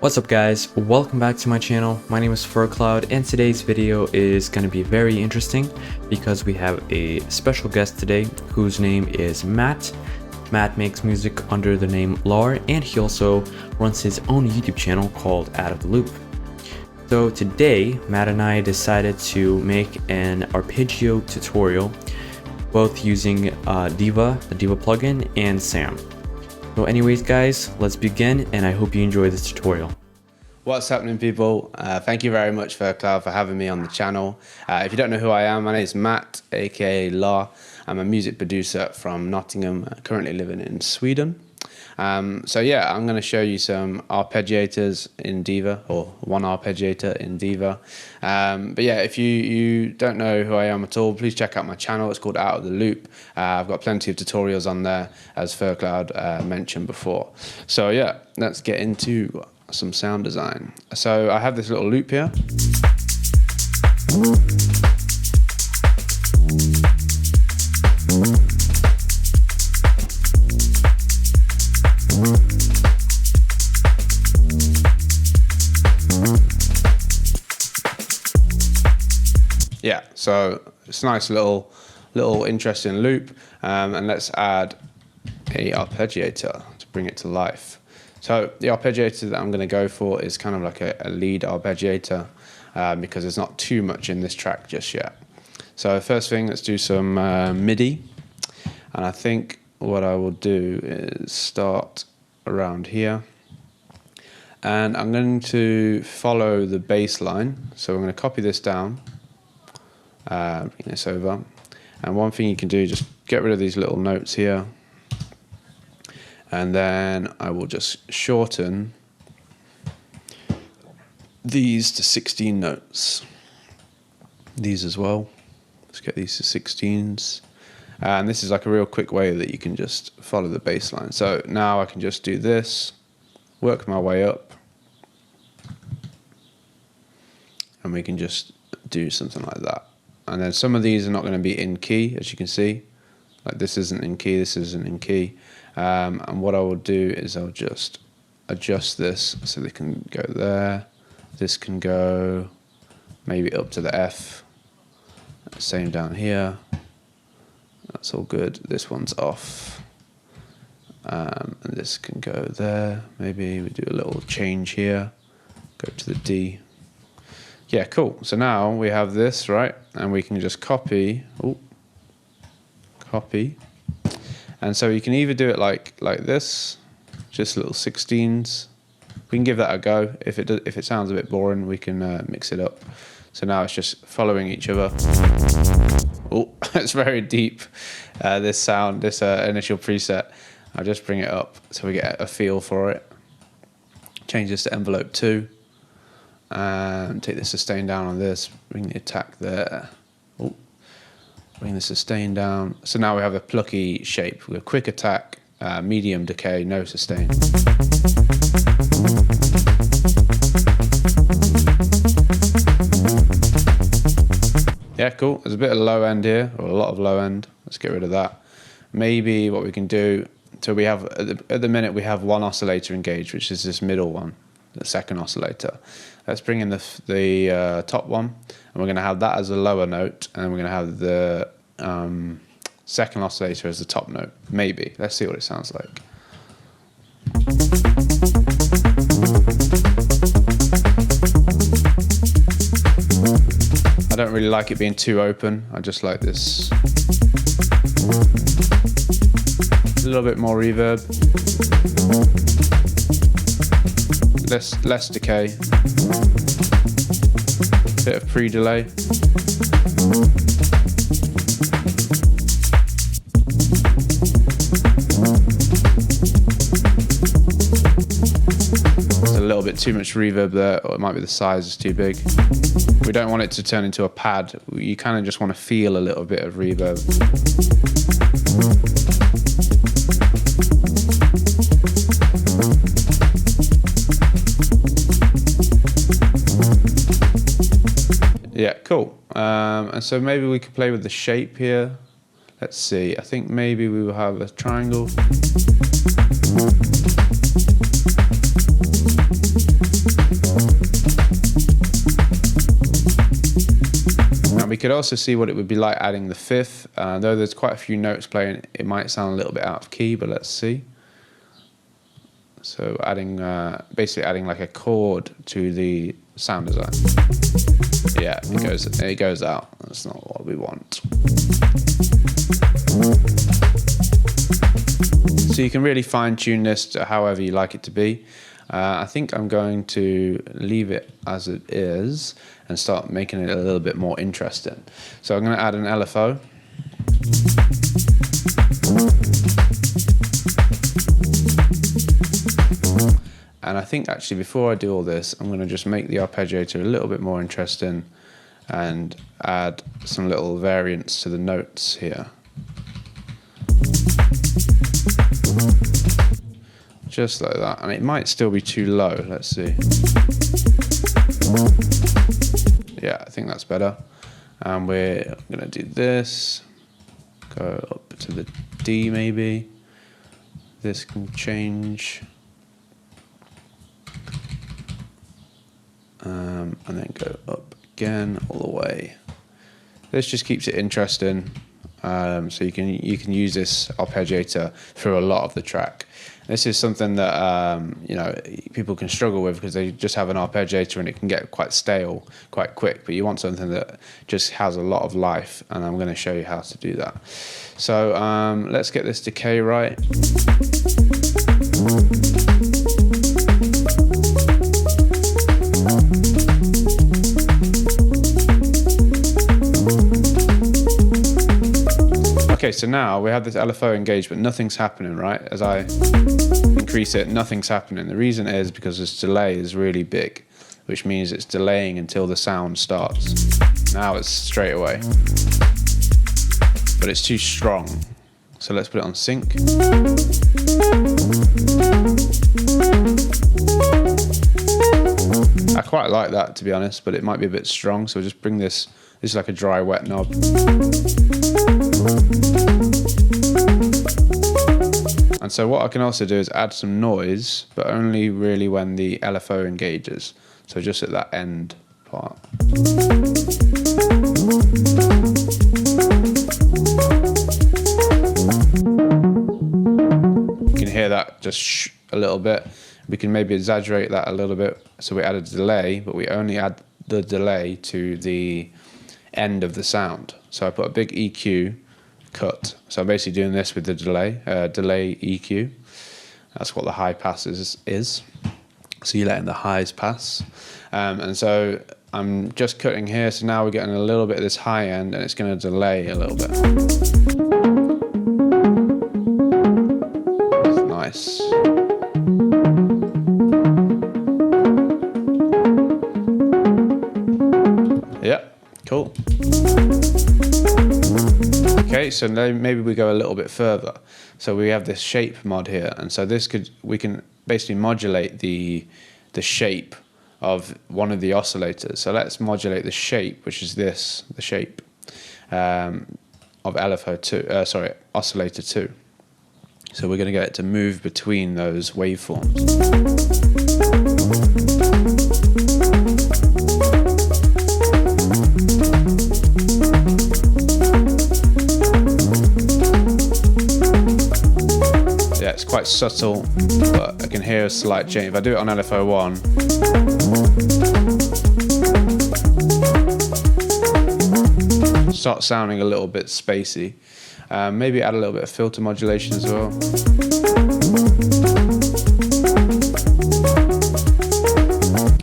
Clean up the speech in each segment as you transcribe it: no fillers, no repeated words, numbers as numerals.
What's up guys, welcome back to my channel. My name is FurCloud and today's video is going to be very interesting because we have a special guest today whose name is Matt. Matt makes music under the name LAR and he also runs his own YouTube channel called Out of the Loop. So today Matt and I decided to make an arpeggio tutorial both using the Diva plugin and Serum. So anyways guys, let's begin and I hope you enjoy this tutorial. What's happening people? Thank you very much FurCloud for having me on the channel. If you don't know who I am, my name is Matt, aka LAR. I'm a music producer from Nottingham, currently living in Sweden. So yeah, I'm going to show you some arpeggiators in Diva, or one arpeggiator in Diva. But yeah, if you don't know who I am at all, please check out my channel. It's called Out of the Loop. I've got plenty of tutorials on there, as FurCloud mentioned before. So yeah, let's get into some sound design. So I have this little loop here. Yeah, so it's a nice little interesting loop, and let's add a arpeggiator to bring it to life. So the arpeggiator that I'm going to go for is kind of like a lead arpeggiator because there's not too much in this track just yet. So first thing, let's do some MIDI, and I think what I will do is start around here. And I'm going to follow the bass line, so I'm going to copy this down. Bring this over, and one thing you can do, just get rid of these little notes here, and then I will just shorten these to 16 notes. These as well. Let's get these to 16s, and this is like a real quick way that you can just follow the bass line. So now I can just do this, work my way up, and we can just do something like that. And then some of these are not going to be in key, as you can see. Like this isn't in key, this isn't in key. And what I will do is I'll just adjust this so they can go there. This can go maybe up to the F. Same down here. That's all good. This one's off. And this can go there. Maybe we do a little change here. Go to the D. Yeah, cool. So now we have this, right? And we can just copy. Copy. And so you can either do it like this, just little 16s. We can give that a go. If it sounds a bit boring, we can mix it up. So now it's just following each other. Oh, it's very deep. This sound, this initial preset. I'll just bring it up so we get a feel for it. Change this to envelope 2. And take the sustain down on this, bring the attack there. Oh, bring the sustain down. So now we have a plucky shape. We have quick attack, medium decay, no sustain. Yeah, cool. There's a bit of low end here, or a lot of low end. Let's get rid of that. Maybe what we can do, so we have, at the minute we have one oscillator engaged, which is this middle one, the second oscillator. Let's bring in the top one, and we're going to have that as a lower note, and we're going to have the second oscillator as the top note. Maybe. Let's see what it sounds like. I don't really like it being too open. I just like this. A little bit more reverb. Less decay, bit of pre-delay. There's a little bit too much reverb there, or it might be the size is too big. We don't want it to turn into a pad. You kind of just want to feel a little bit of reverb. Yeah, cool. And so maybe we could play with the shape here. Let's see, I think maybe we will have a triangle. could also see what it would be like adding the fifth. Though there's quite a few notes playing, it might sound a little bit out of key, but let's see. So adding, basically adding like a chord to the sound design. Yeah, it goes out. That's not what we want. So you can really fine tune this to however you like it to be. I think I'm going to leave it as it is and start making it a little bit more interesting. So I'm going to add an LFO. And I think actually before I do all this, I'm going to just make the arpeggiator a little bit more interesting and add some little variants to the notes here. Just like that. And it might still be too low. Let's see. Yeah, I think that's better. And we're going to do this. Go up to the D maybe. This can change. And then go up again all the way. This just keeps it interesting. So you can use this arpeggiator through a lot of the track. This is something that you know, people can struggle with because they just have an arpeggiator and it can get quite stale quite quick. But you want something that just has a lot of life, and I'm going to show you how to do that. So let's get this decay right. Okay, so now we have this LFO engaged, but nothing's happening, right? As I increase it, nothing's happening. The reason is because this delay is really big, which means it's delaying until the sound starts. Now it's straight away, but it's too strong. So let's put it on sync. I quite like that, to be honest, but it might be a bit strong, so we'll just bring this. This is like a dry, wet knob. And so what I can also do is add some noise, but only really when the LFO engages. So just at that end part. You can hear that just a little bit. We can maybe exaggerate that a little bit. So we add a delay, but we only add the delay to the end of the sound. So I put a big EQ cut. So I'm basically doing this with the delay EQ. That's what the high pass is. So you're letting the highs pass. And so I'm just cutting here. So now we're getting a little bit of this high end, and it's going to delay a little bit. That's nice. Yeah, cool. Okay, so now maybe we go a little bit further. So we have this shape mod here, and so we can basically modulate the shape of one of the oscillators. So let's modulate the shape, which is this, the shape of oscillator 2. So we're going to get it to move between those waveforms. It's quite subtle, but I can hear a slight change. If I do it on LFO1, starts sounding a little bit spacey. Maybe add a little bit of filter modulation as well.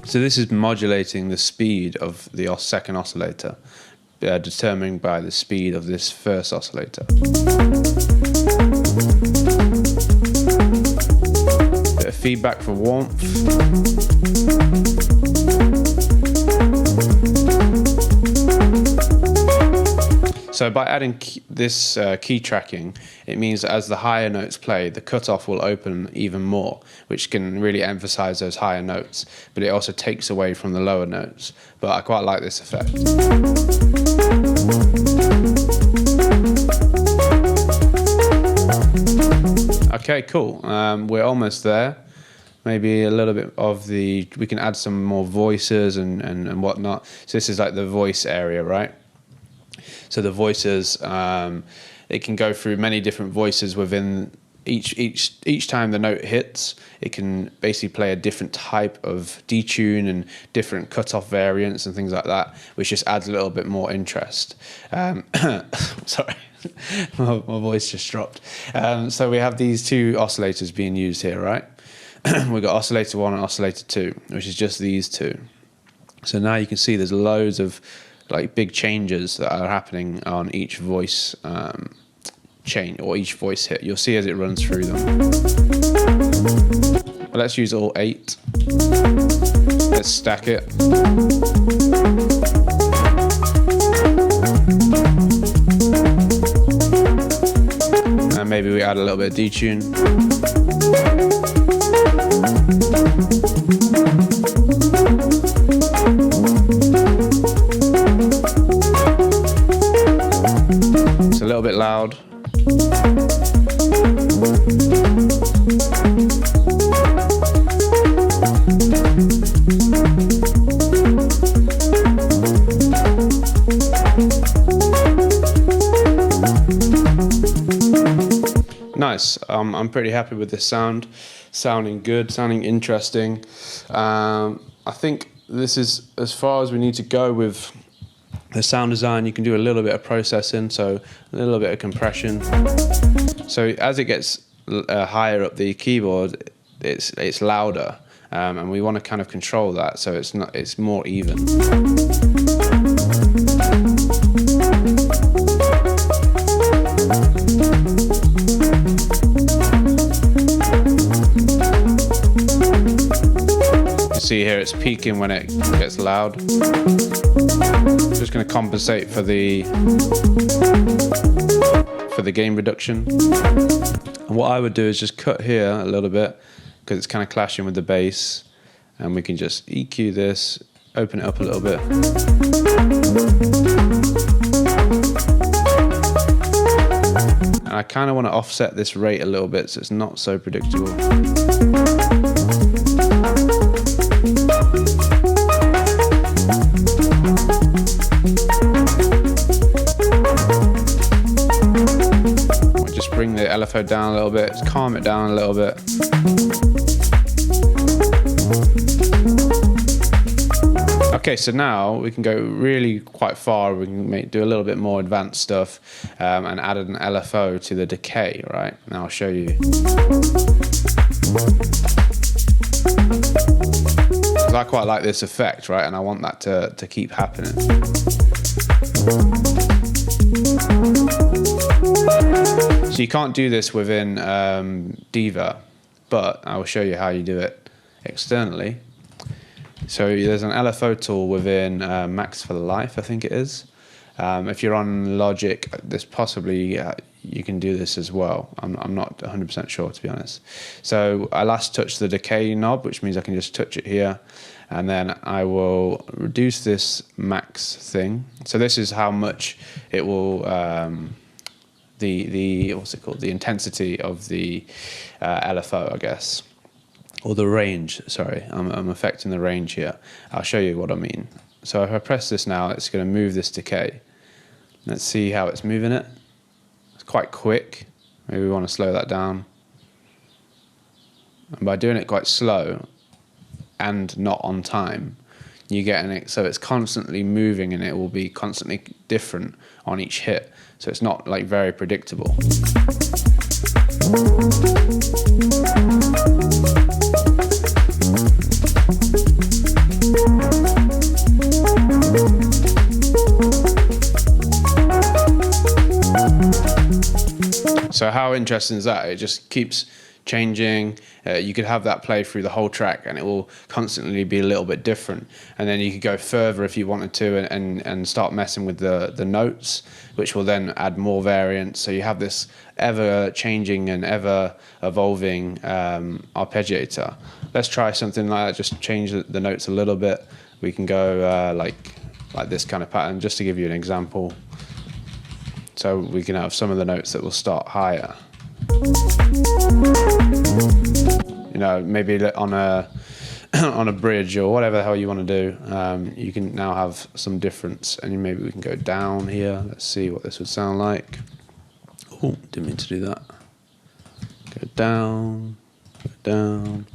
So this is modulating the speed of the second oscillator, determined by the speed of this first oscillator. Bit of feedback for warmth. So by adding this key tracking, it means that as the higher notes play, the cutoff will open even more, which can really emphasize those higher notes, but it also takes away from the lower notes. But I quite like this effect. Okay, cool. We're almost there. Maybe a little bit of we can add some more voices and whatnot. So this is like the voice area, right? So the voices, it can go through many different voices within each time the note hits. It can basically play a different type of detune and different cutoff variants and things like that, which just adds a little bit more interest. Sorry, my voice just dropped. So we have these two oscillators being used here, right? We've got oscillator 1 and oscillator 2, which is just these two. So now you can see there's loads of like big changes that are happening on each voice chain or each voice hit. You'll see as it runs through them. But let's use all 8. Let's stack it. And maybe we add a little bit of detune. It's a little bit loud. Nice. I'm pretty happy with this sound. Sounding good, sounding interesting. I think this is as far as we need to go with the sound design. You can do a little bit of processing, so a little bit of compression. So as it gets higher up the keyboard, it's louder, and we want to kind of control that so it's more even. See here it's peaking when it gets loud. Just going to compensate for the gain reduction. And what I would do is just cut here a little bit because it's kind of clashing with the bass, and we can just EQ this, open it up a little bit. And I kind of want to offset this rate a little bit so it's not so predictable. Bring the LFO down a little bit, calm it down a little bit. Okay, so now we can go really quite far. We can do a little bit more advanced stuff and add an LFO to the decay, right? Now I'll show you. Because I quite like this effect, right? And I want that to keep happening. So you can't do this within Diva, but I will show you how you do it externally. So there's an LFO tool within Max for Life, I think it is. If you're on Logic, this possibly you can do this as well. I'm not 100% sure, to be honest. So I last touched the decay knob, which means I can just touch it here, and then I will reduce this max thing. So this is how much it will what's it called? The intensity of the LFO, I guess, or the range. Sorry, I'm affecting the range here. I'll show you what I mean. So if I press this now, it's going to move this decay. Let's see how it's moving it. It's quite quick. Maybe we want to slow that down. And by doing it quite slow and not on time, you get it so it's constantly moving, and it will be constantly different on each hit. So it's not like very predictable. So how interesting is that? It just keeps changing. You could have that play through the whole track and it will constantly be a little bit different. And then you could go further if you wanted to and start messing with the notes, which will then add more variants. So you have this ever changing and ever evolving arpeggiator. Let's try something like that, just change the notes a little bit. We can go like this kind of pattern, just to give you an example. So we can have some of the notes that will start higher. You know, maybe on a on a bridge or whatever the hell you want to do, you can now have some difference. And maybe we can go down here. Let's see what this would sound like. Oh, didn't mean to do that. Go down, go down.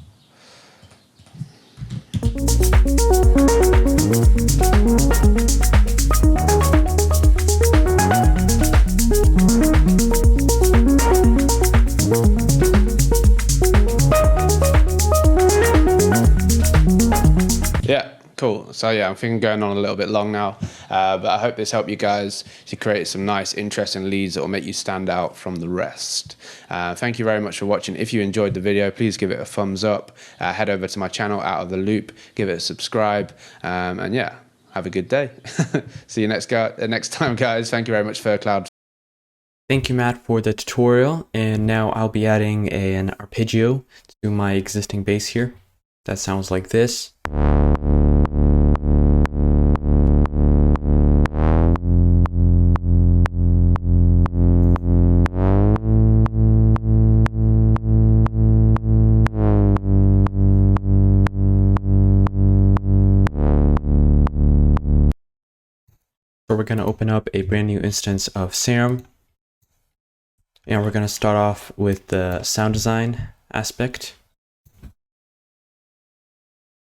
Yeah, cool. So yeah, I'm thinking going on a little bit long now, but I hope this helped you guys to create some nice, interesting leads that will make you stand out from the rest. Thank you very much for watching. If you enjoyed the video, please give it a thumbs up. Head over to my channel, Out of the Loop, give it a subscribe, and yeah, have a good day. See you next time, guys. Thank you very much, FurCloud. Thank you, Matt, for the tutorial, and now I'll be adding an arpeggio to my existing bass here. That sounds like this. So we're going to open up a brand new instance of Serum, and we're going to start off with the sound design aspect.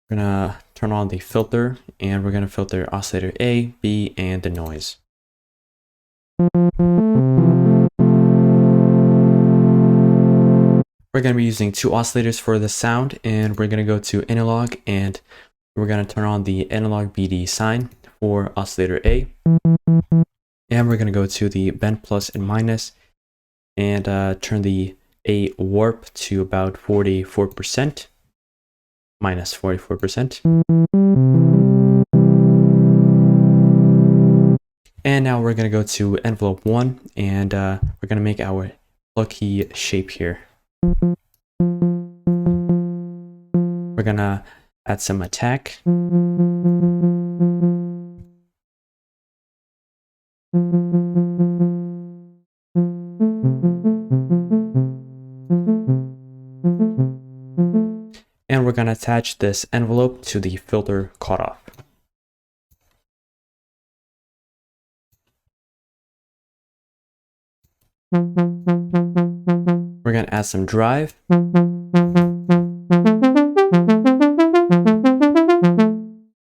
We're going to turn on the filter, and we're going to filter oscillator A, B, and the noise. We're going to be using 2 oscillators for the sound, and we're going to go to analog, and we're going to turn on the analog BD sign for oscillator A. And we're going to go to the bend plus and minus, and turn the A warp to about 44%. Minus 44%. And now we're going to go to envelope 1, and we're going to make our plucky shape here. We're going to add some attack. And we're going to attach this envelope to the filter cutoff. We're going to add some drive.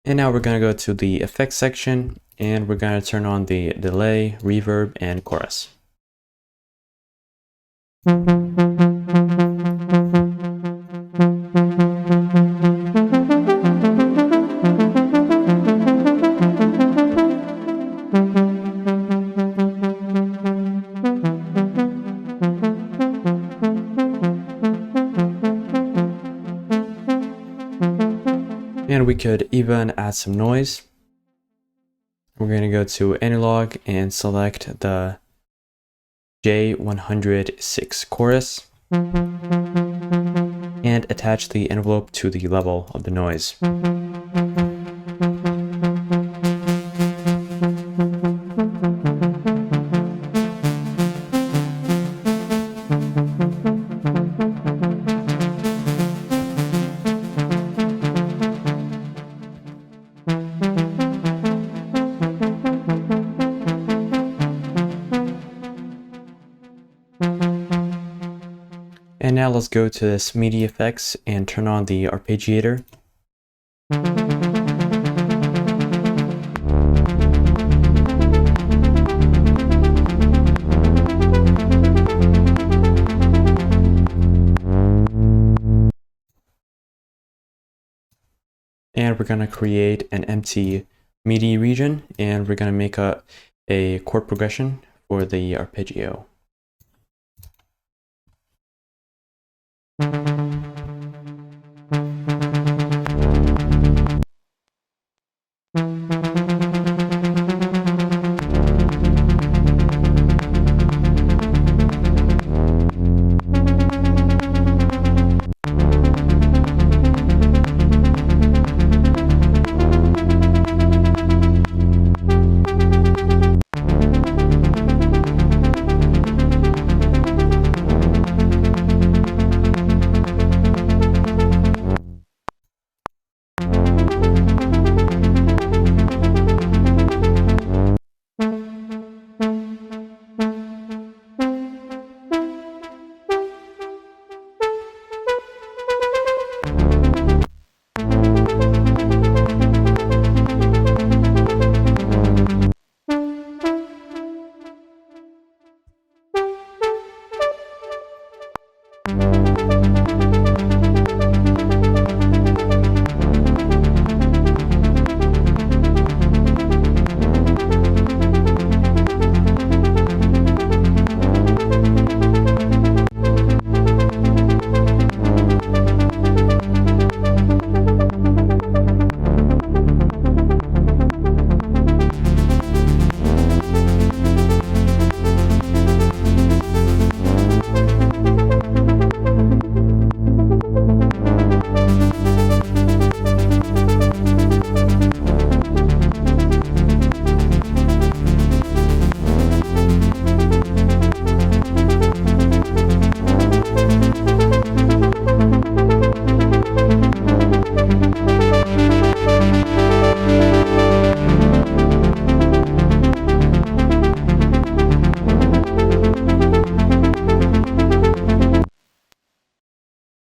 And now we're going to go to the effects section, and we're going to turn on the delay, reverb, and chorus. And we could even add some noise. We're going to go to analog and select the J106 chorus and attach the envelope to the level of the noise. And now let's go to this MIDI effects and turn on the arpeggiator. And we're going to create an empty MIDI region, and we're going to make a chord progression for the arpeggio.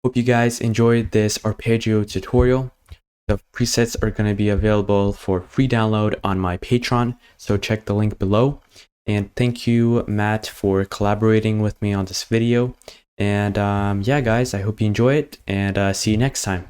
Hope you guys enjoyed this arpeggio tutorial. The presets are going to be available for free download on my Patreon, so check the link below. And thank you, Matt, for collaborating with me on this video. And yeah, guys, I hope you enjoy it, and see you next time.